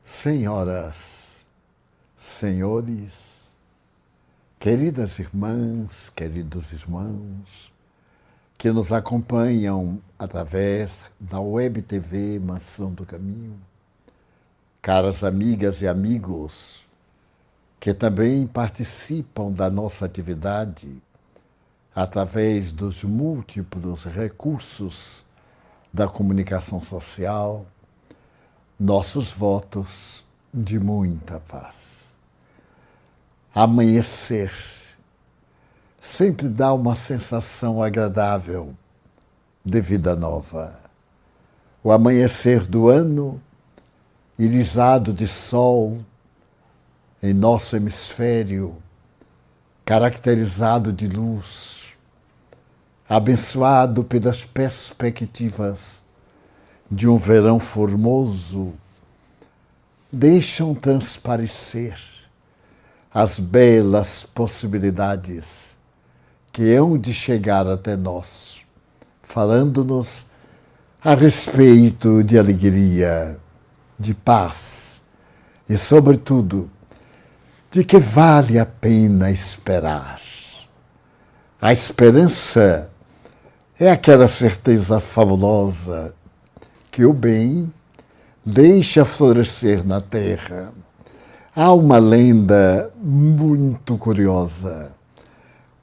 Senhoras, senhores, queridas irmãs, queridos irmãos, que nos acompanham através da Web TV Mansão do Caminho, caras amigas e amigos que também participam da nossa atividade através dos múltiplos recursos da comunicação social, nossos votos de muita paz. Amanhecer sempre dá uma sensação agradável de vida nova. O amanhecer do ano, irisado de sol em nosso hemisfério, caracterizado de luz, abençoado pelas perspectivas de um verão formoso, deixam transparecer as belas possibilidades que hão de chegar até nós, falando-nos a respeito de alegria, de paz e, sobretudo, de que vale a pena esperar. A esperança é aquela certeza fabulosa que o bem deixa florescer na terra. Há uma lenda muito curiosa.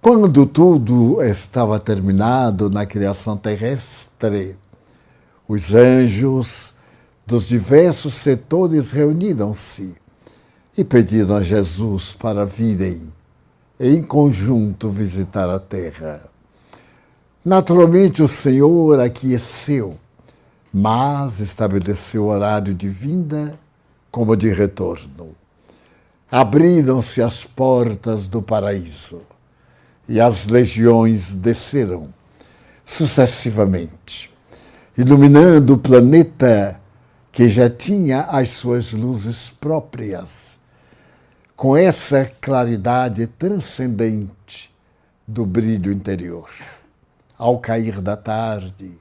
Quando tudo estava terminado na criação terrestre, os anjos dos diversos setores reuniram-se e pediram a Jesus para virem em conjunto visitar a terra. Naturalmente, o Senhor aqueceu, mas estabeleceu horário de vinda como de retorno. Abriram-se as portas do paraíso e as legiões desceram sucessivamente, iluminando o planeta que já tinha as suas luzes próprias, com essa claridade transcendente do brilho interior. Ao cair da tarde,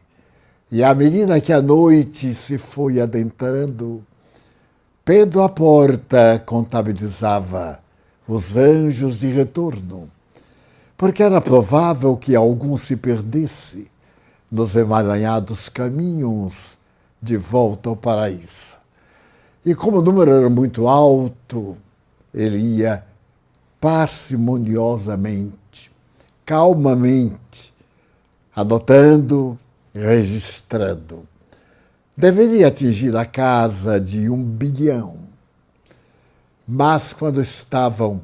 e à medida que a noite se foi adentrando, Pedro à porta contabilizava os anjos de retorno, porque era provável que algum se perdesse nos emaranhados caminhos de volta ao paraíso. E como o número era muito alto, ele ia parcimoniosamente, calmamente, anotando, registrando. Deveria atingir a casa de 1 bilhão. Mas quando estavam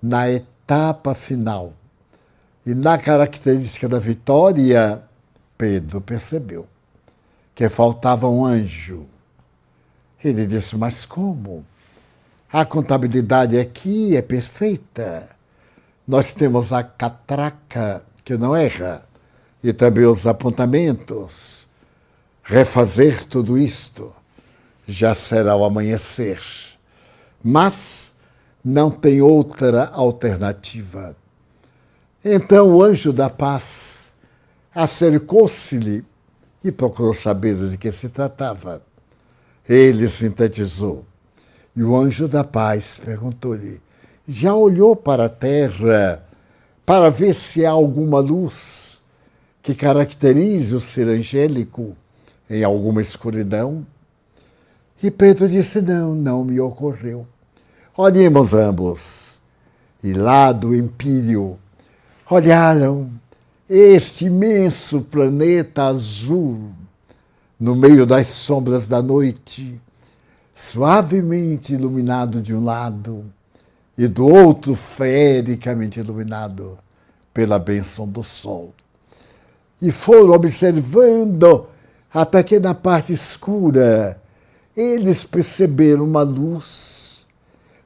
na etapa final e na característica da vitória, Pedro percebeu que faltava um anjo. Ele disse, mas como? A contabilidade aqui é perfeita. Nós temos a catraca que não erra e também os apontamentos. Refazer tudo isto já será o amanhecer. Mas não tem outra alternativa. Então o anjo da paz acercou-se-lhe e procurou saber de que se tratava. Ele sintetizou. E o anjo da paz perguntou-lhe, já olhou para a terra para ver se há alguma luz que caracterize o ser angélico em alguma escuridão? E Pedro disse, não me ocorreu. Olhemos ambos. E lá do Empírio olharam este imenso planeta azul no meio das sombras da noite, suavemente iluminado de um lado e do outro feericamente iluminado pela bênção do sol. E foram observando até que na parte escura eles perceberam uma luz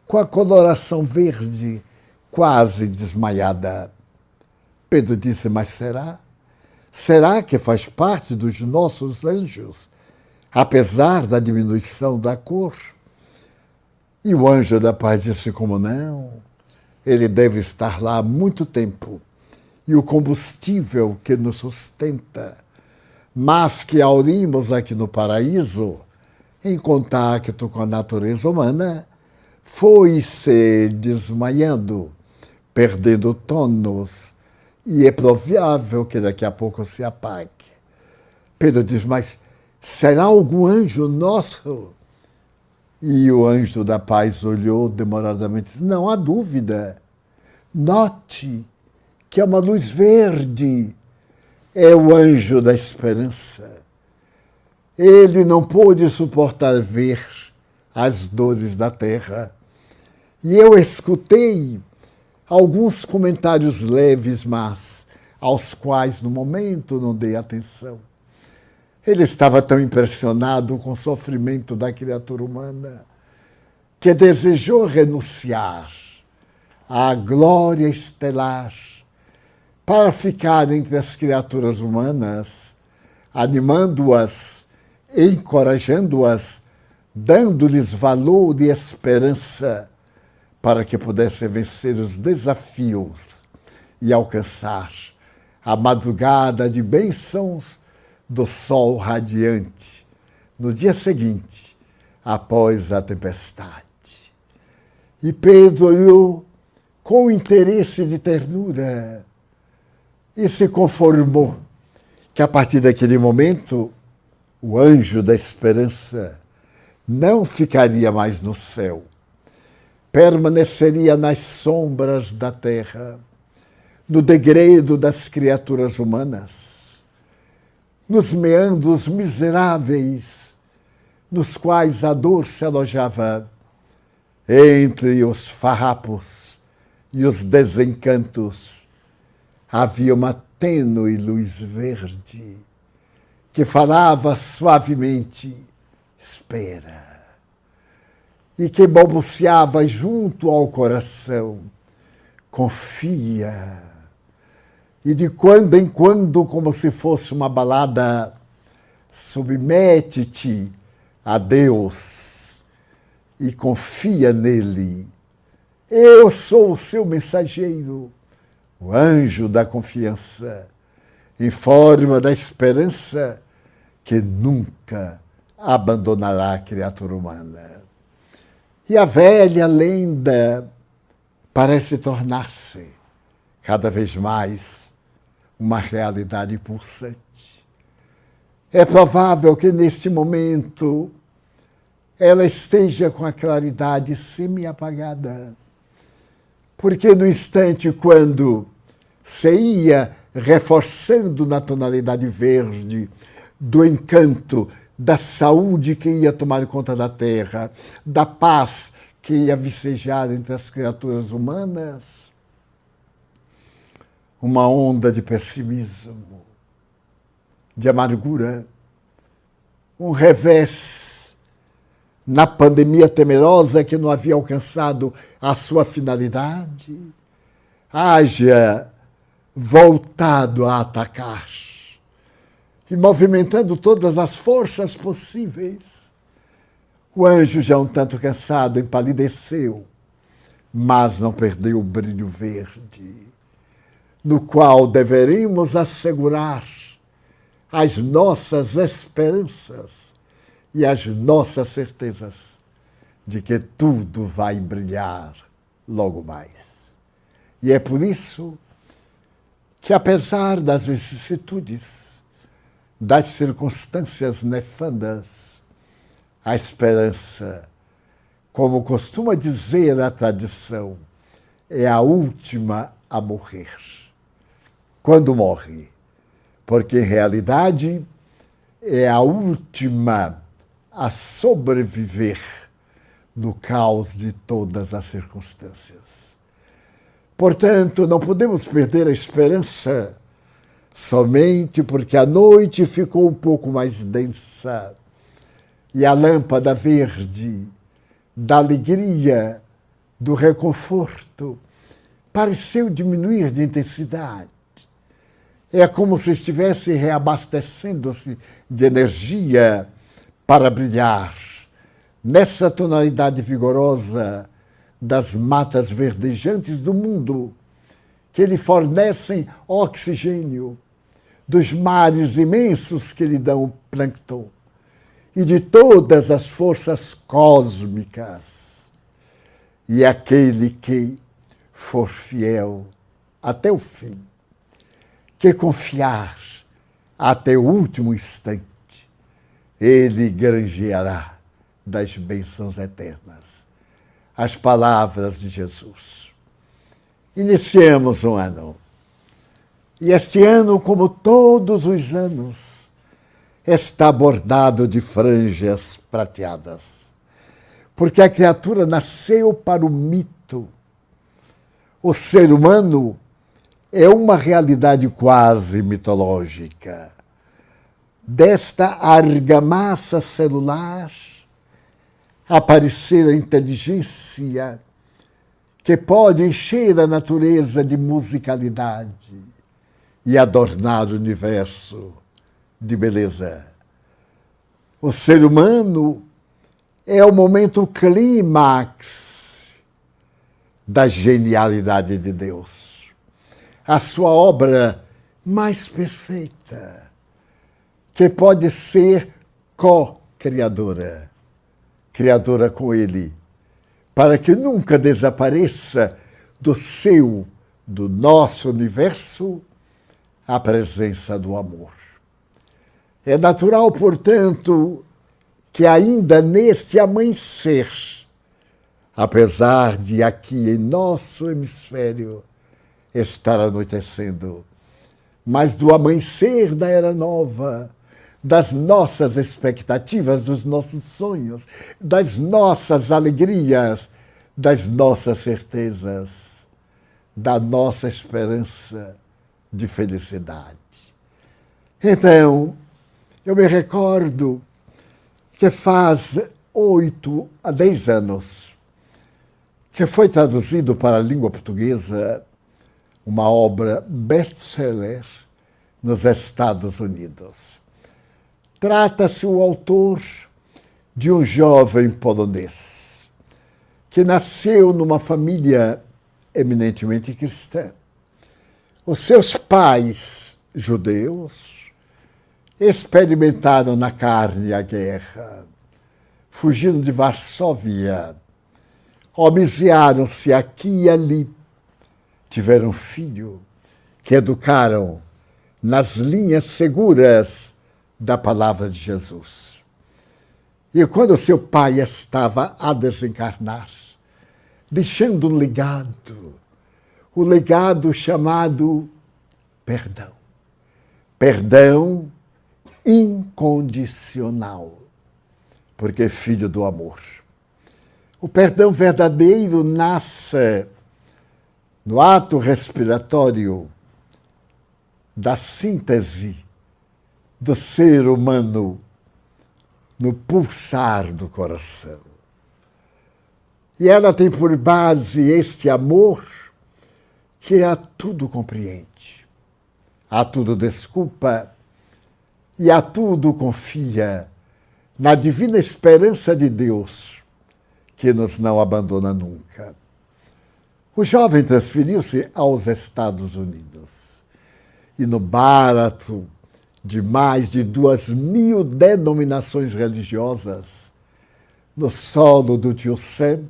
com a coloração verde quase desmaiada. Pedro disse, mas será? Será que faz parte dos nossos anjos, apesar da diminuição da cor? E o anjo da paz disse, como não? Ele deve estar lá há muito tempo. E o combustível que nos sustenta, mas que aurimos aqui no paraíso, em contato com a natureza humana, foi se desmaiando, perdendo tônus, e é provável que daqui a pouco se apague. Pedro diz, mas será algum anjo nosso? E o anjo da paz olhou demoradamente e disse, não há dúvida. Note que é uma luz verde. É o anjo da esperança. Ele não pôde suportar ver as dores da terra. E eu escutei alguns comentários leves, mas aos quais, no momento, não dei atenção. Ele estava tão impressionado com o sofrimento da criatura humana que desejou renunciar à glória estelar para ficar entre as criaturas humanas, animando-as, encorajando-as, dando-lhes valor e esperança para que pudessem vencer os desafios e alcançar a madrugada de bênçãos do sol radiante no dia seguinte, após a tempestade. E Pedro olhou com interesse de ternura e se conformou que a partir daquele momento o anjo da esperança não ficaria mais no céu, permaneceria nas sombras da terra, no degredo das criaturas humanas, nos meandros miseráveis nos quais a dor se alojava, entre os farrapos e os desencantos, havia uma tênue luz verde que falava suavemente, espera, e que balbuciava junto ao coração, confia. E de quando em quando, como se fosse uma balada, submete-te a Deus e confia nele. Eu sou o seu mensageiro, o anjo da confiança, em forma da esperança que nunca abandonará a criatura humana. E a velha lenda parece tornar-se cada vez mais uma realidade pulsante. É provável que neste momento ela esteja com a claridade semi-apagada, porque no instante quando se ia reforçando na tonalidade verde do encanto, da saúde que ia tomar conta da terra, da paz que ia vicejar entre as criaturas humanas, uma onda de pessimismo, de amargura, um revés na pandemia temerosa que não havia alcançado a sua finalidade, haja voltado a atacar e movimentando todas as forças possíveis. O anjo, já um tanto cansado, empalideceu, mas não perdeu o brilho verde, no qual deveríamos assegurar as nossas esperanças e as nossas certezas de que tudo vai brilhar logo mais. E é por isso que, apesar das vicissitudes, das circunstâncias nefandas, a esperança, como costuma dizer a tradição, é a última a morrer. Quando morre, porque em realidade é a última a sobreviver no caos de todas as circunstâncias. Portanto, não podemos perder a esperança somente porque a noite ficou um pouco mais densa e a lâmpada verde da alegria, do reconforto, pareceu diminuir de intensidade. É como se estivesse reabastecendo-se de energia para brilhar nessa tonalidade vigorosa das matas verdejantes do mundo, que lhe fornecem oxigênio, dos mares imensos que lhe dão plâncton, e de todas as forças cósmicas. E aquele que for fiel até o fim, que confiar até o último instante, ele granjeará das bênçãos eternas. As palavras de Jesus. Iniciamos um ano. E este ano, como todos os anos, está bordado de franjas prateadas. Porque a criatura nasceu para o mito. O ser humano é uma realidade quase mitológica. Desta argamassa celular aparecer a inteligência que pode encher a natureza de musicalidade e adornar o universo de beleza. O ser humano é o momento clímax da genialidade de Deus. A sua obra mais perfeita, que pode ser co-criadora, criadora com Ele, para que nunca desapareça do nosso universo, a presença do amor. É natural, portanto, que ainda nesse amanhecer, apesar de aqui em nosso hemisfério estar anoitecendo, mas do amanhecer da era nova, das nossas expectativas, dos nossos sonhos, das nossas alegrias, das nossas certezas, da nossa esperança de felicidade. Então, eu me recordo que faz 8 a 10 anos que foi traduzido para a língua portuguesa uma obra best-seller nos Estados Unidos. Trata-se o autor de um jovem polonês que nasceu numa família eminentemente cristã. Os seus pais, judeus, experimentaram na carne a guerra, fugindo de Varsóvia, homicidaram-se aqui e ali, tiveram filho que educaram nas linhas seguras da palavra de Jesus. E quando seu pai estava a desencarnar, deixando um legado, o legado chamado perdão. Perdão incondicional, porque é filho do amor. O perdão verdadeiro nasce no ato respiratório da síntese do ser humano no pulsar do coração. E ela tem por base este amor que a tudo compreende, a tudo desculpa e a tudo confia na divina esperança de Deus, que nos não abandona nunca. O jovem transferiu-se aos Estados Unidos e no barato de mais de 2.000 denominações religiosas, no solo do tio Sam,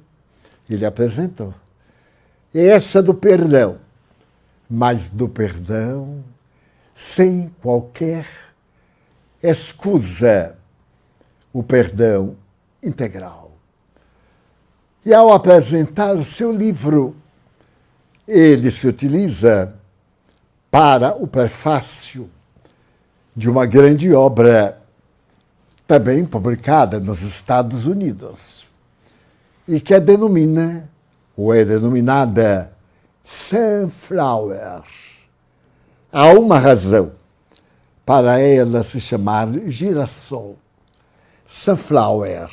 ele apresentou. Essa do perdão, mas do perdão sem qualquer escusa, o perdão integral. E ao apresentar o seu livro, ele se utiliza para o prefácio de uma grande obra também publicada nos Estados Unidos e que denominada Sunflower. Há uma razão para ela se chamar girassol, Sunflower.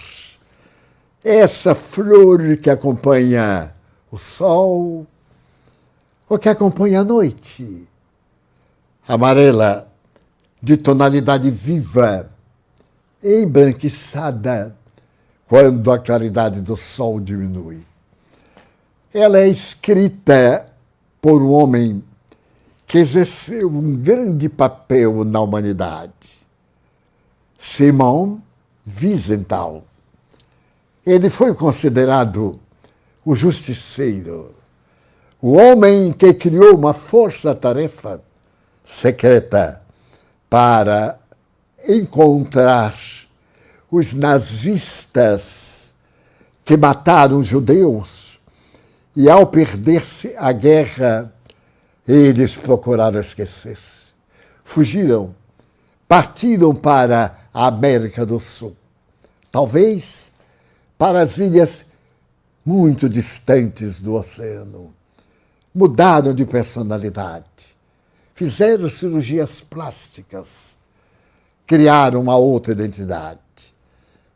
Essa flor que acompanha o sol ou que acompanha a noite, amarela, de tonalidade viva, embranquiçada quando a claridade do sol diminui. Ela é escrita por um homem que exerceu um grande papel na humanidade, Simon Wiesenthal. Ele foi considerado o justiceiro, o homem que criou uma força-tarefa secreta para encontrar os nazistas que mataram judeus e, ao perder-se a guerra, eles procuraram esquecer-se. Fugiram, partiram para a América do Sul. Talvez para as ilhas muito distantes do oceano. Mudaram de personalidade. Fizeram cirurgias plásticas. Criaram uma outra identidade.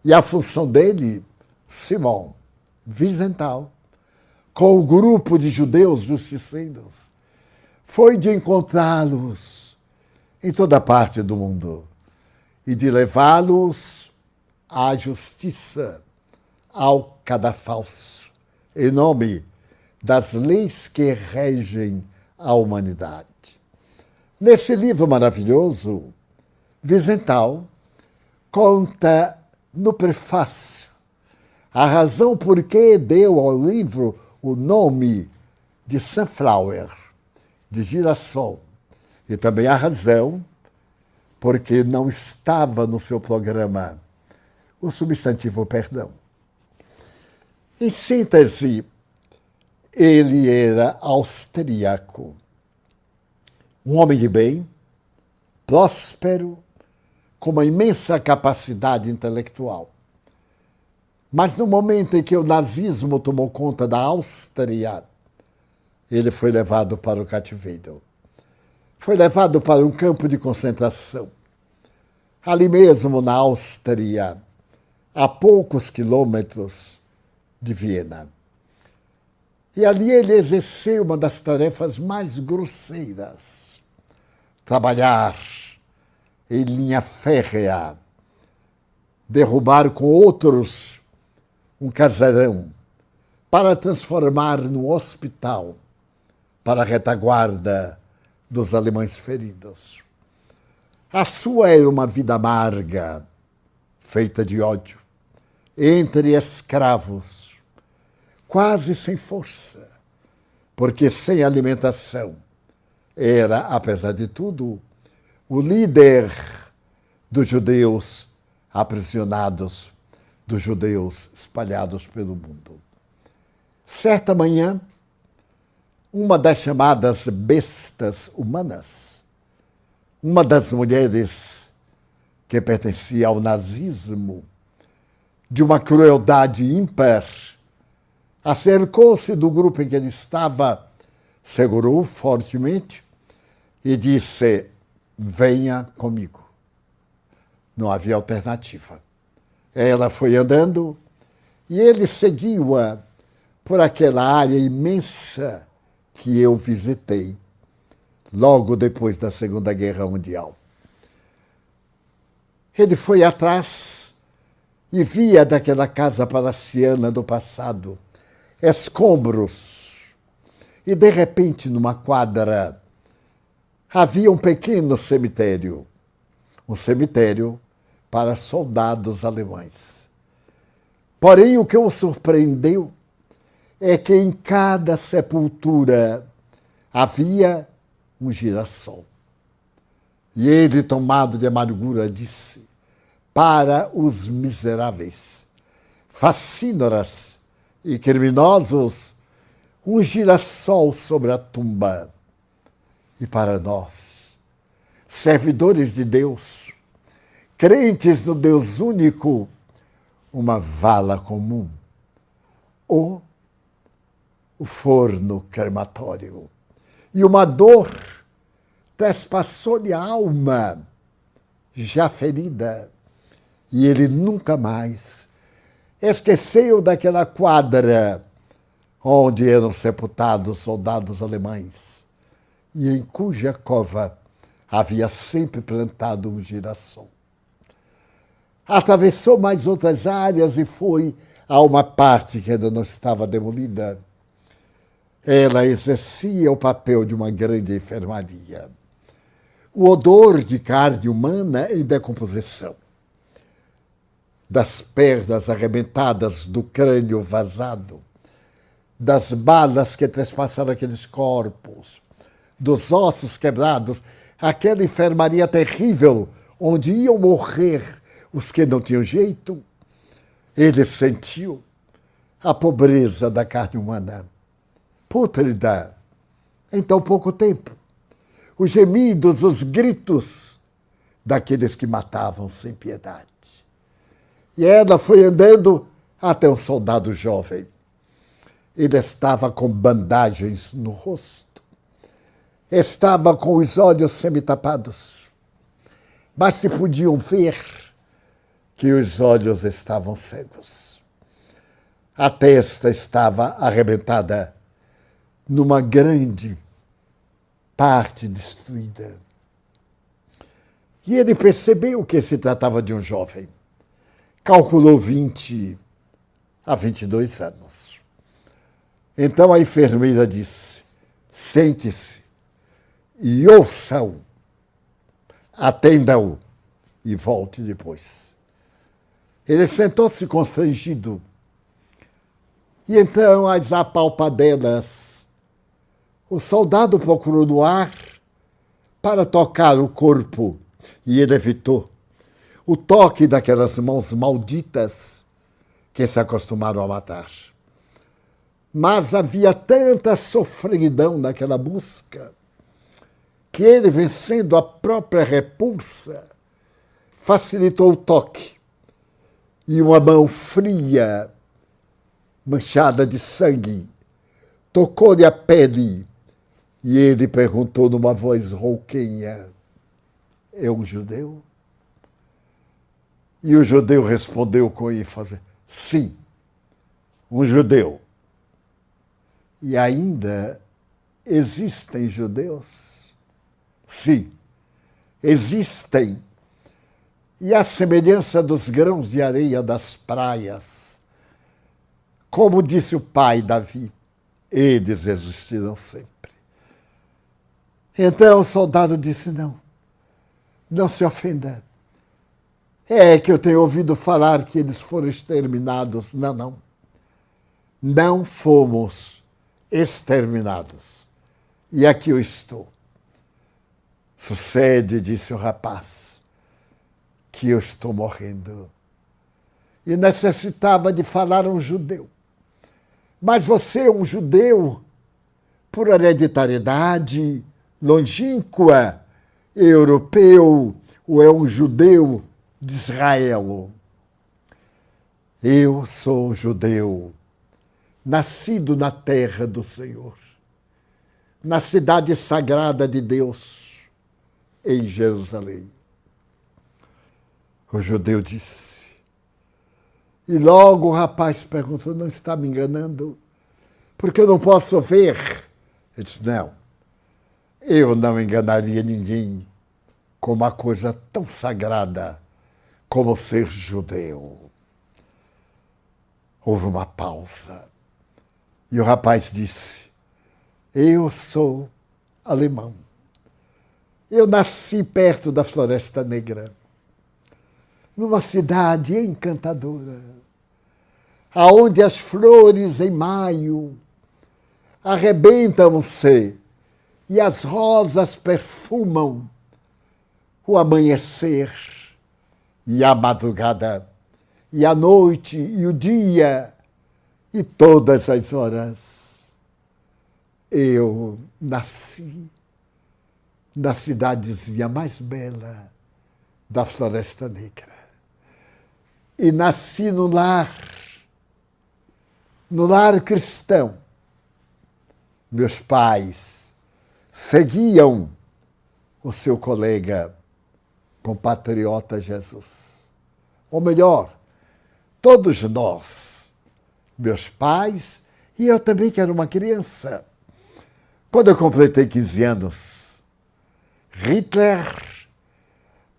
E a função dele, Simon Wiesenthal, com o grupo de judeus justiceiros, foi de encontrá-los em toda parte do mundo e de levá-los à justiça, ao cadafalso, em nome das leis que regem a humanidade. Nesse livro maravilhoso, Wiesenthal conta no prefácio a razão por que deu ao livro o nome de Sunflower, de girassol, e também a razão porque não estava no seu programa o substantivo perdão. Em síntese, ele era austríaco, um homem de bem, próspero, com uma imensa capacidade intelectual. Mas no momento em que o nazismo tomou conta da Áustria, ele foi levado para o cativeiro. Foi levado para um campo de concentração. Ali mesmo na Áustria, a poucos quilômetros de Viena. E ali ele exerceu uma das tarefas mais grosseiras: trabalhar em linha férrea, derrubar com outros um casarão, para transformar no hospital, para a retaguarda dos alemães feridos. A sua era uma vida amarga, feita de ódio, entre escravos, quase sem força, porque sem alimentação era, apesar de tudo, o líder dos judeus aprisionados, dos judeus espalhados pelo mundo. Certa manhã, uma das chamadas bestas humanas, uma das mulheres que pertencia ao nazismo, de uma crueldade ímpar, acercou-se do grupo em que ele estava, segurou fortemente e disse: venha comigo. Não havia alternativa. Ela foi andando e ele seguiu-a por aquela área imensa que eu visitei logo depois da Segunda Guerra Mundial. Ele foi atrás e via daquela casa palaciana do passado escombros. E, de repente, numa quadra, havia um pequeno cemitério. Um cemitério para soldados alemães. Porém, o que o surpreendeu é que em cada sepultura havia um girassol. E ele, tomado de amargura, disse: para os miseráveis, facínoras e criminosos, um girassol sobre a tumba. E para nós, servidores de Deus, crentes no Deus único, uma vala comum, ou o forno crematório. E uma dor trespassou-lhe a alma, já ferida, e ele nunca mais esqueceu daquela quadra onde eram sepultados soldados alemães e em cuja cova havia sempre plantado um girassol. Atravessou mais outras áreas e foi a uma parte que ainda não estava demolida. Ela exercia o papel de uma grande enfermaria. O odor de carne humana em decomposição. das pernas arrebentadas, do crânio vazado, das balas que trespassaram aqueles corpos, dos ossos quebrados, aquela enfermaria terrível onde iam morrer os que não tinham jeito. Ele sentiu a pobreza da carne humana, pútrida, em tão pouco tempo. Os gemidos, os gritos daqueles que matavam sem piedade. E ela foi andando até um soldado jovem. Ele estava com bandagens no rosto. Estava com os olhos semitapados. Mas se podiam ver que os olhos estavam cegos. A testa estava arrebentada numa grande parte destruída. E ele percebeu que se tratava de um jovem. Calculou 20 a 22 anos. Então a enfermeira disse: sente-se e ouça-o, atenda-o e volte depois. Ele sentou-se constrangido. E então, às apalpadelas, o soldado procurou no ar para tocar o corpo e ele evitou o toque daquelas mãos malditas que se acostumaram a matar. Mas havia tanta sofridão naquela busca que ele, vencendo a própria repulsa, facilitou o toque. E uma mão fria, manchada de sangue, tocou-lhe a pele e ele perguntou numa voz rouquenha: é um judeu? E o judeu respondeu com ênfase: sim, um judeu. E ainda existem judeus? Sim, existem. E à semelhança dos grãos de areia das praias, como disse o pai Davi, eles existirão sempre. Então o soldado disse: não se ofenda. É que eu tenho ouvido falar que eles foram exterminados. Não. Não fomos exterminados. E aqui eu estou. Sucede, disse o rapaz, que eu estou morrendo. E necessitava de falar a um judeu. Mas você é um judeu por hereditariedade, longínqua, europeu, ou é um judeu de Israel? Eu sou judeu, nascido na terra do Senhor, na cidade sagrada de Deus, em Jerusalém. O judeu disse. E logo o rapaz perguntou: não está me enganando? Porque eu não posso ver. Ele disse: não, eu não enganaria ninguém com uma coisa tão sagrada como ser judeu. Houve uma pausa. E o rapaz disse: eu sou alemão. Eu nasci perto da Floresta Negra, numa cidade encantadora, aonde as flores em maio arrebentam-se e as rosas perfumam o amanhecer e a madrugada, e a noite e o dia e todas as horas. Eu nasci na cidadezinha mais bela da Floresta Negra. E nasci no lar cristão. Meus pais seguiam o seu colega compatriota Jesus. Ou melhor, todos nós, meus pais e eu também, que era uma criança. Quando eu completei 15 anos, Hitler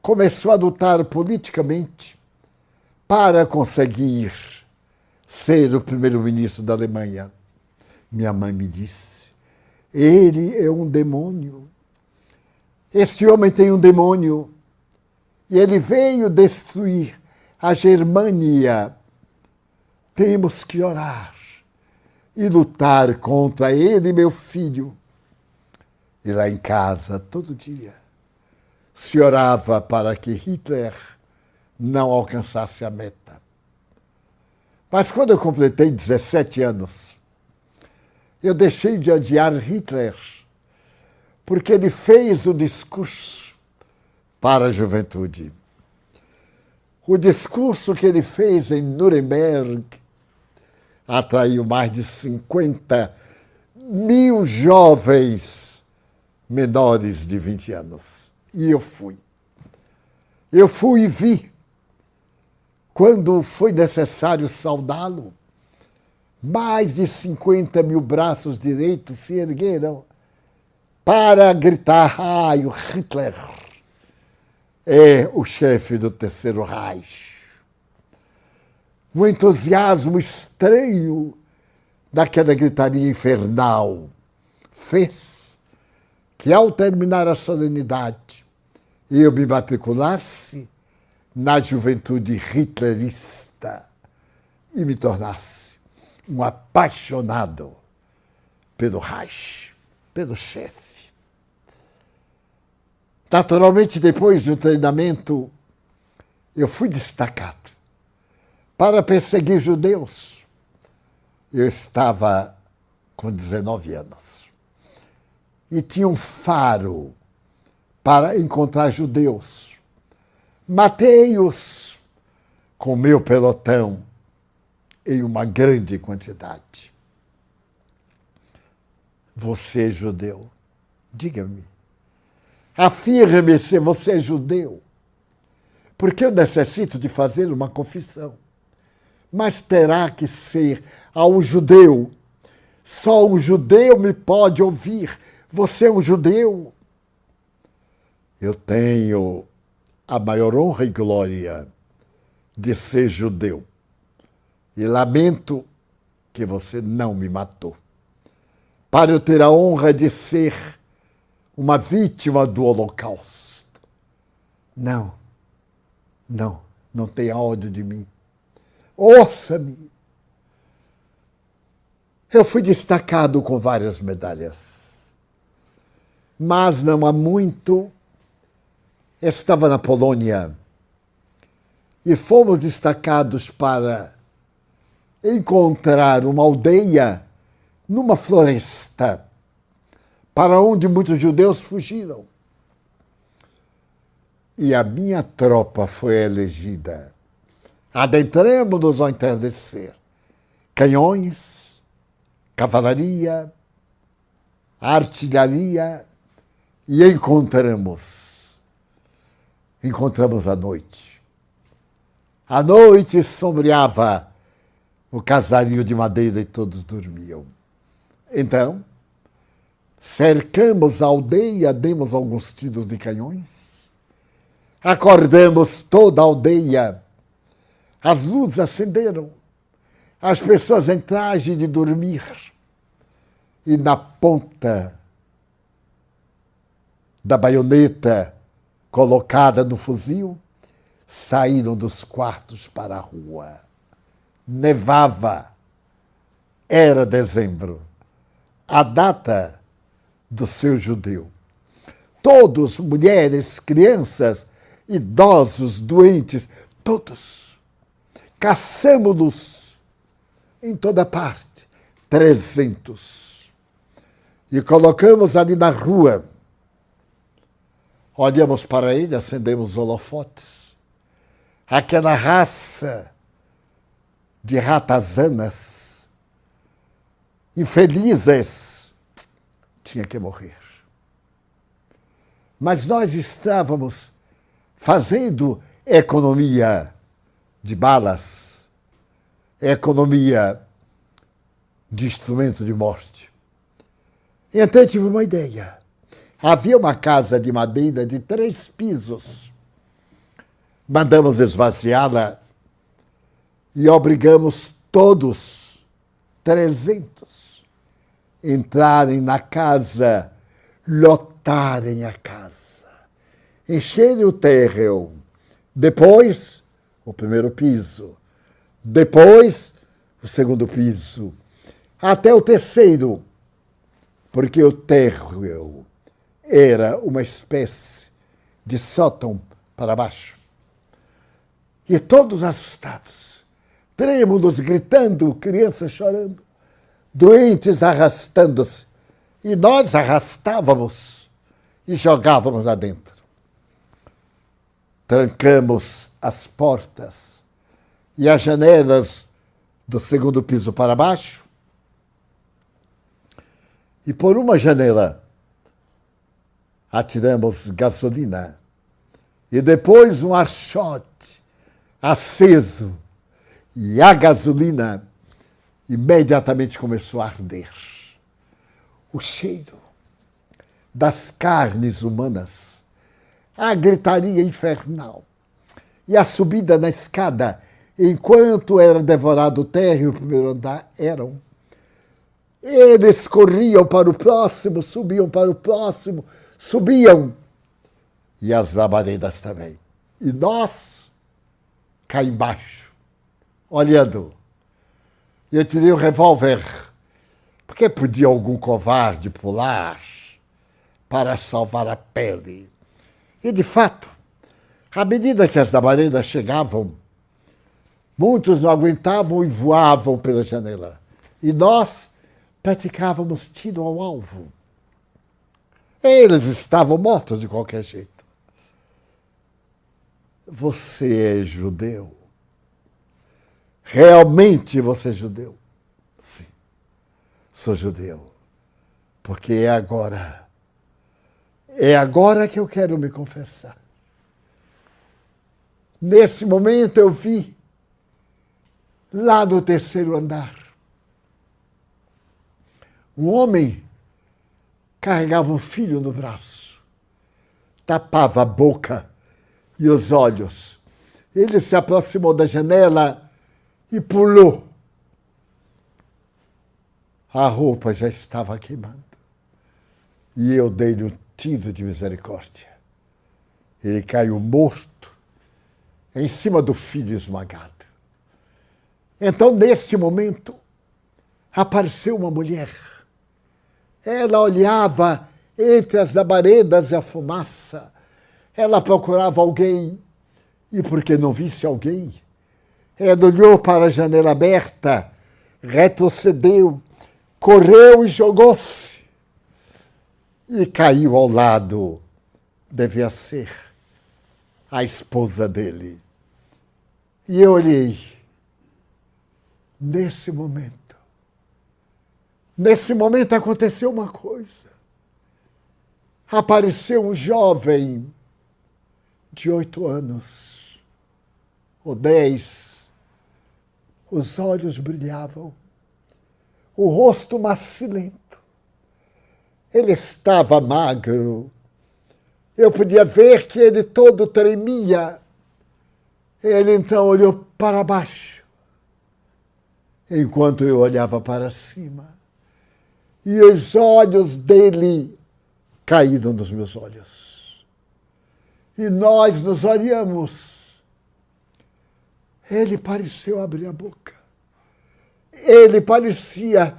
começou a lutar politicamente para conseguir ser o primeiro-ministro da Alemanha. Minha mãe me disse: ele é um demônio. Este homem tem um demônio. E ele veio destruir a Germânia. Temos que orar e lutar contra ele, meu filho. E lá em casa, todo dia, se orava para que Hitler não alcançasse a meta. Mas quando eu completei 17 anos, eu deixei de odiar Hitler, porque ele fez o discurso para a juventude. O discurso que ele fez em Nuremberg atraiu mais de 50 mil jovens menores de 20 anos. E eu fui. Eu fui e vi. Quando foi necessário saudá-lo, mais de 50 mil braços direitos se ergueram para gritar: ai, o Hitler é o chefe do Terceiro Reich. Um entusiasmo estranho daquela gritaria infernal fez que, ao terminar a solenidade, eu me matriculasse na juventude hitlerista e me tornasse um apaixonado pelo Reich, pelo chefe. Naturalmente, depois do treinamento, eu fui destacado para perseguir judeus. Eu estava com 19 anos e tinha um faro para encontrar judeus. Matei-os com meu pelotão em uma grande quantidade. Você é judeu? Diga-me. Afirme se você é judeu. Porque eu necessito de fazer uma confissão. Mas terá que ser ao judeu. Só um judeu me pode ouvir. Você é um judeu? Eu tenho a maior honra e glória de ser judeu. E lamento que você não me matou. Para eu ter a honra de ser uma vítima do Holocausto. Não tenha ódio de mim. Ouça-me. Eu fui destacado com várias medalhas. Mas não há muito, estava na Polônia e fomos destacados para encontrar uma aldeia numa floresta para onde muitos judeus fugiram. E a minha tropa foi elegida. Adentramos-nos ao entardecer. Canhões, cavalaria, artilharia, e encontramos a noite. A noite sombreava o casario de madeira e todos dormiam. Então, cercamos a aldeia, demos alguns tiros de canhões, acordamos toda a aldeia, as luzes acenderam, as pessoas em traje de dormir, e na ponta da baioneta colocada no fuzil, saíram dos quartos para a rua. Nevava, era dezembro, a data do seu judeu. Todos, mulheres, crianças, idosos, doentes, todos. Caçamos-los em toda parte, 300. E colocamos ali na rua. Olhamos para ele, acendemos holofotes. Aquela raça de ratazanas, infelizes, tinha que morrer. Mas nós estávamos fazendo economia de balas, economia de instrumento de morte. E então eu tive uma ideia. Havia uma casa de madeira de 3 pisos. Mandamos esvaziá-la e obrigamos todos, 300, entrarem na casa, lotarem a casa, encherem o térreo. Depois, o primeiro piso, depois o segundo piso, até o terceiro, porque o térreo era uma espécie de sótão para baixo. E todos assustados, trêmulos, gritando, crianças chorando, doentes arrastando-se. E nós arrastávamos e jogávamos lá dentro. Trancamos as portas e as janelas do segundo piso para baixo. E por uma janela atiramos gasolina. E depois um archote aceso. E a gasolina imediatamente começou a arder. O cheiro das carnes humanas, a gritaria infernal e a subida na escada, enquanto era devorado o térreo e o primeiro andar, eram. Eles corriam para o próximo, subiam para o próximo, subiam. E as labaredas também. E nós, cá embaixo, olhando. Eu tirei o revólver, porque podia algum covarde pular para salvar a pele. E, de fato, à medida que as labaredas chegavam, muitos não aguentavam e voavam pela janela. E nós praticávamos tiro ao alvo. Eles estavam mortos de qualquer jeito. Você é judeu? Realmente você é judeu? Sim, sou judeu. Porque é agora que eu quero me confessar. Nesse momento eu vi, lá no terceiro andar, um homem carregava um filho no braço, tapava a boca e os olhos. Ele se aproximou da janela e pulou. A roupa já estava queimando. E eu dei-lhe um tiro de misericórdia. Ele caiu morto em cima do filho esmagado. Então, nesse momento, apareceu uma mulher. Ela olhava entre as labaredas e a fumaça. Ela procurava alguém. E porque não visse alguém, ela olhou para a janela aberta, retrocedeu, correu e jogou-se. E caiu ao lado. Devia ser a esposa dele. E eu olhei. Nesse momento aconteceu uma coisa. Apareceu um jovem de 8 anos, ou 10. Os olhos brilhavam, o rosto macilento. Ele estava magro. Eu podia ver que ele todo tremia. Ele então olhou para baixo, enquanto eu olhava para cima. E os olhos dele caíram nos meus olhos. E nós nos olhamos. Ele pareceu abrir a boca. Ele parecia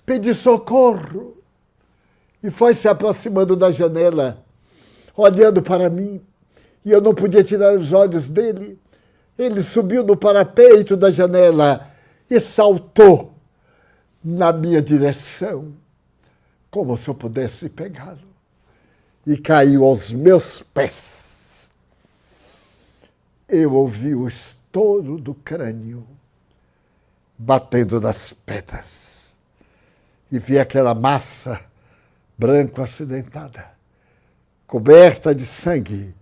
pedir socorro. E foi se aproximando da janela, olhando para mim. E eu não podia tirar os olhos dele. Ele subiu no parapeito da janela e saltou na minha direção, como se eu pudesse pegá-lo. E caiu aos meus pés. Eu ouvi o estouro do crânio batendo nas pedras. E vi aquela massa branco acidentada, coberta de sangue,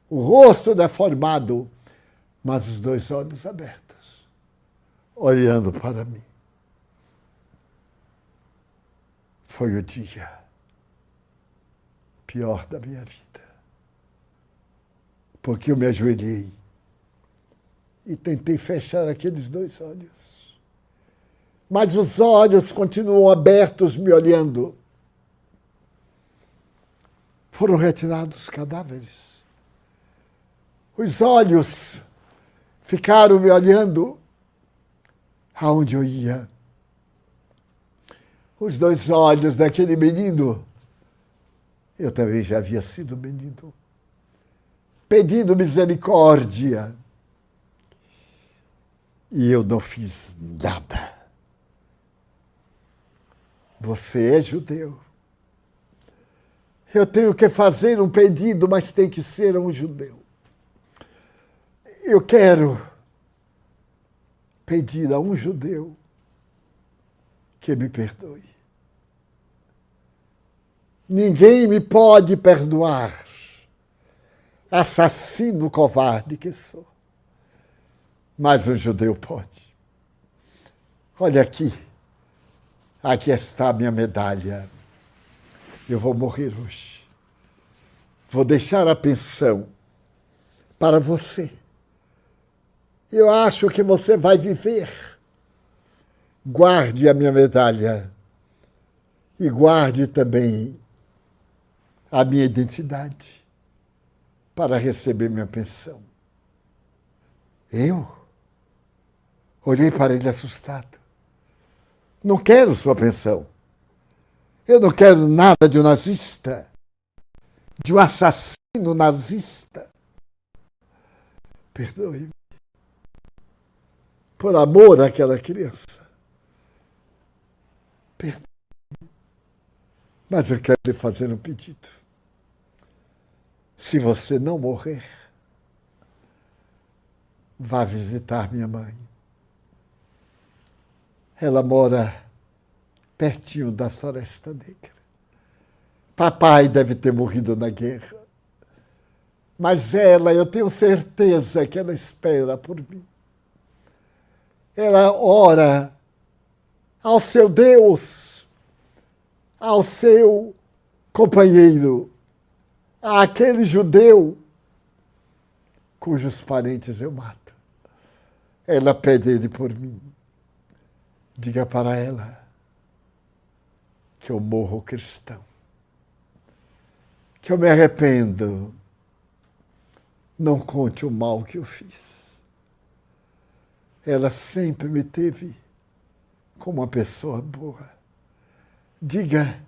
o rosto deformado, mas os 2 olhos abertos, olhando para mim. Foi o dia pior da minha vida, porque eu me ajoelhei e tentei fechar aqueles 2 olhos. Mas os olhos continuam abertos, me olhando. Foram retirados os cadáveres. Os olhos ficaram me olhando aonde eu ia. Os 2 olhos daquele menino, eu também já havia sido menino, pedindo misericórdia. E eu não fiz nada. Você é judeu. Eu tenho que fazer um pedido, mas tem que ser um judeu. Eu quero pedir a um judeu que me perdoe. Ninguém me pode perdoar, assassino covarde que sou. Mas um judeu pode. Olha aqui, aqui está a minha medalha. Eu vou morrer hoje. Vou deixar a pensão para você. Eu acho que você vai viver. Guarde a minha medalha e guarde também a minha identidade para receber minha pensão. Eu olhei para ele assustado. Não quero sua pensão. Eu não quero nada de um nazista, de um assassino nazista. Perdoe-me. Por amor àquela criança. Perdoe-me. Mas eu quero lhe fazer um pedido. Se você não morrer, vá visitar minha mãe. Ela mora pertinho da Floresta Negra. Papai deve ter morrido na guerra. Mas ela, eu tenho certeza que ela espera por mim. Ela ora ao seu Deus, ao seu companheiro, àquele judeu cujos parentes eu mato. Ela pede ele por mim. Diga para ela que eu morro cristão, que eu me arrependo. Não conte o mal que eu fiz. Ela sempre me teve como uma pessoa boa. Diga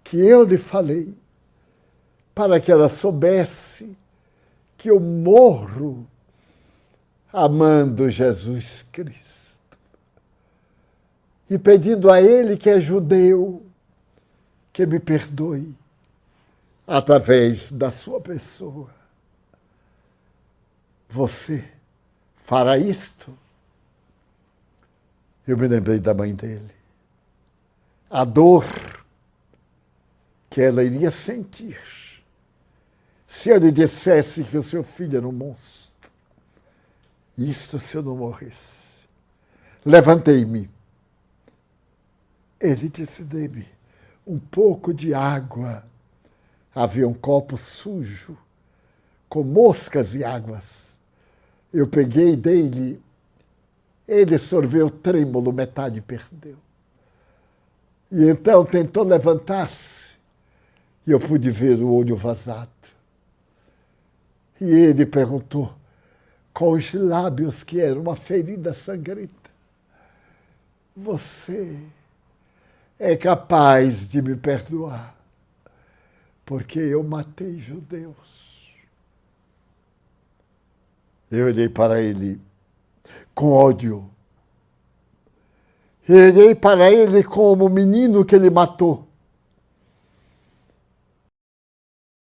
que eu lhe falei para que ela soubesse que eu morro amando Jesus Cristo e pedindo a Ele, que é judeu, que me perdoe através da sua pessoa. Você fará isto? Eu me lembrei da mãe dele. A dor que ela iria sentir se eu lhe dissesse que o seu filho era um monstro. Isto se eu não morresse. Levantei-me. Ele disse: dê-me um pouco de água. Havia um copo sujo, com moscas e águas. Eu peguei dele, ele sorveu trêmulo, metade perdeu. E então tentou levantar-se, e eu pude ver o olho vazado. E ele perguntou, com os lábios que eram uma ferida sangrenta: você é capaz de me perdoar, porque eu matei judeus? Eu olhei para ele com ódio. Eu olhei para ele como o menino que ele matou.